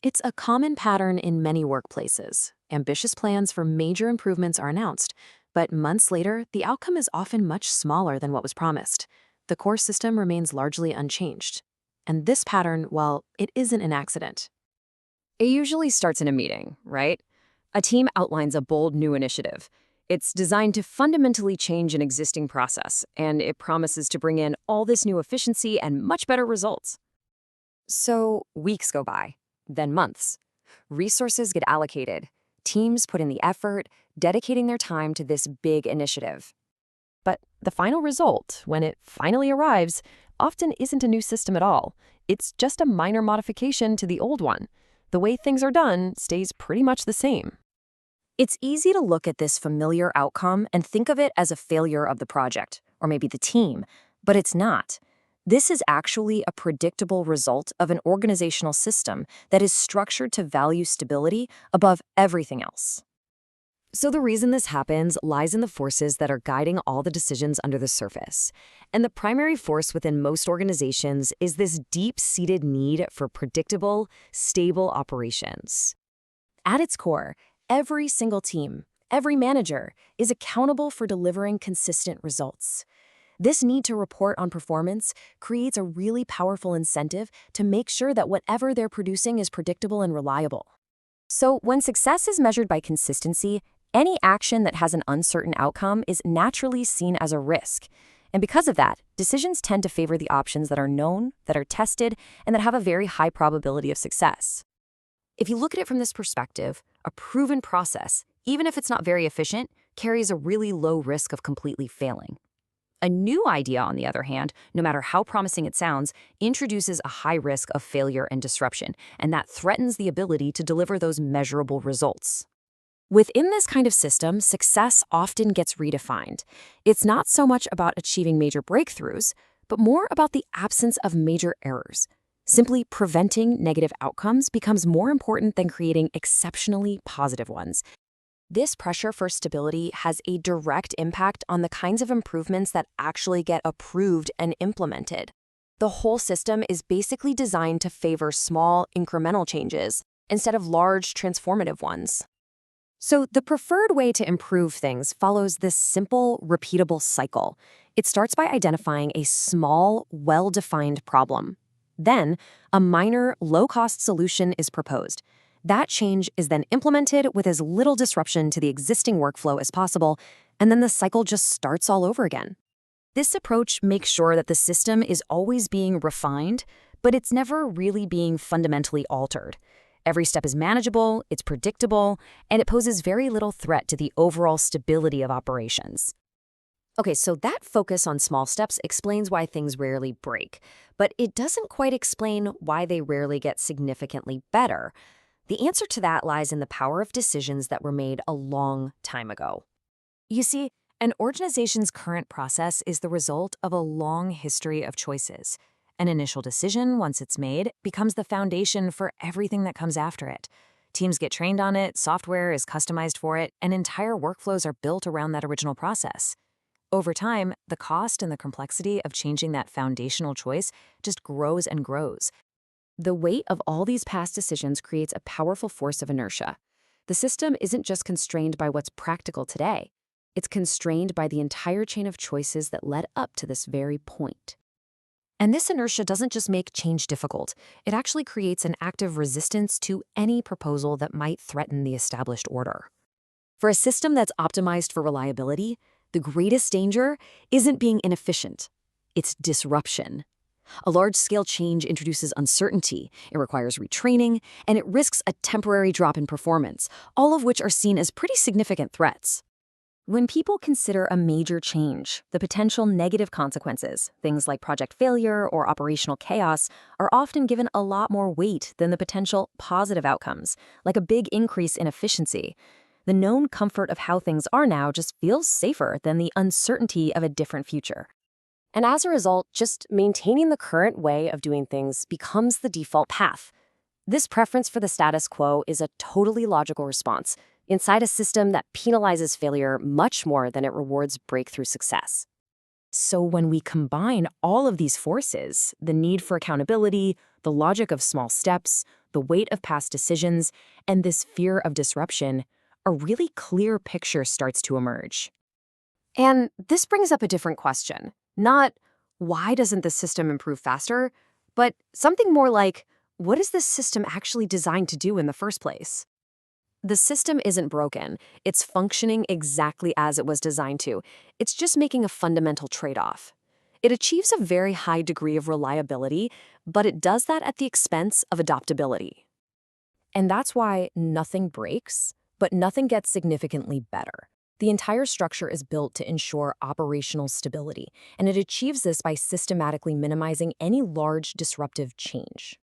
It's a common pattern in many workplaces. Ambitious plans for major improvements are announced, but months later, the outcome is often much smaller than what was promised. The core system remains largely unchanged. And this pattern, well, it isn't an accident. It usually starts in a meeting, right? A team outlines a bold new initiative. It's designed to fundamentally change an existing process, and it promises to bring in all this new efficiency and much better results. So weeks go by, then months. Resources get allocated. Teams put in the effort, dedicating their time to this big initiative. But the final result, when it finally arrives, often isn't a new system at all. It's just a minor modification to the old one. The way things are done stays pretty much the same. It's easy to look at this familiar outcome and think of it as a failure of the project, or maybe the team, but it's not. This is actually a predictable result of an organizational system that is structured to value stability above everything else. So the reason this happens lies in the forces that are guiding all the decisions under the surface. And the primary force within most organizations is this deep-seated need for predictable, stable operations. At its core, every single team, every manager, is accountable for delivering consistent results. This need to report on performance creates a really powerful incentive to make sure that whatever they're producing is predictable and reliable. So when success is measured by consistency, any action that has an uncertain outcome is naturally seen as a risk. And because of that, decisions tend to favor the options that are known, that are tested, and that have a very high probability of success. If you look at it from this perspective, a proven process, even if it's not very efficient, carries a really low risk of completely failing. A new idea, on the other hand, no matter how promising it sounds, introduces a high risk of failure and disruption, and that threatens the ability to deliver those measurable results. Within this kind of system, success often gets redefined. It's not so much about achieving major breakthroughs, but more about the absence of major errors. Simply preventing negative outcomes becomes more important than creating exceptionally positive ones. This pressure for stability has a direct impact on the kinds of improvements that actually get approved and implemented. The whole system is basically designed to favor small, incremental changes instead of large, transformative ones. So the preferred way to improve things follows this simple, repeatable cycle. It starts by identifying a small, well-defined problem. Then, a minor, low-cost solution is proposed. That change is then implemented with as little disruption to the existing workflow as possible, and then the cycle just starts all over again. This approach makes sure that the system is always being refined, but it's never really being fundamentally altered. Every step is manageable, it's predictable, and it poses very little threat to the overall stability of operations. Okay, so that focus on small steps explains why things rarely break, but it doesn't quite explain why they rarely get significantly better. The answer to that lies in the power of decisions that were made a long time ago. You see, an organization's current process is the result of a long history of choices. An initial decision, once it's made, becomes the foundation for everything that comes after it. Teams get trained on it, software is customized for it, and entire workflows are built around that original process. Over time, the cost and the complexity of changing that foundational choice just grows and grows. The weight of all these past decisions creates a powerful force of inertia. The system isn't just constrained by what's practical today. It's constrained by the entire chain of choices that led up to this very point. And this inertia doesn't just make change difficult. It actually creates an active resistance to any proposal that might threaten the established order. For a system that's optimized for reliability, the greatest danger isn't being inefficient. It's disruption. A large-scale change introduces uncertainty, it requires retraining, and it risks a temporary drop in performance, all of which are seen as pretty significant threats. When people consider a major change, the potential negative consequences, things like project failure or operational chaos, are often given a lot more weight than the potential positive outcomes, like a big increase in efficiency. The known comfort of how things are now just feels safer than the uncertainty of a different future. And as a result, just maintaining the current way of doing things becomes the default path. This preference for the status quo is a totally logical response inside a system that penalizes failure much more than it rewards breakthrough success. So when we combine all of these forces, the need for accountability, the logic of small steps, the weight of past decisions, and this fear of disruption, a really clear picture starts to emerge. And this brings up a different question. Not, why doesn't the system improve faster? But something more like, what is this system actually designed to do in the first place? The system isn't broken. It's functioning exactly as it was designed to. It's just making a fundamental trade-off. It achieves a very high degree of reliability, but it does that at the expense of adaptability. And that's why nothing breaks, but nothing gets significantly better. The entire structure is built to ensure operational stability, and it achieves this by systematically minimizing any large disruptive change.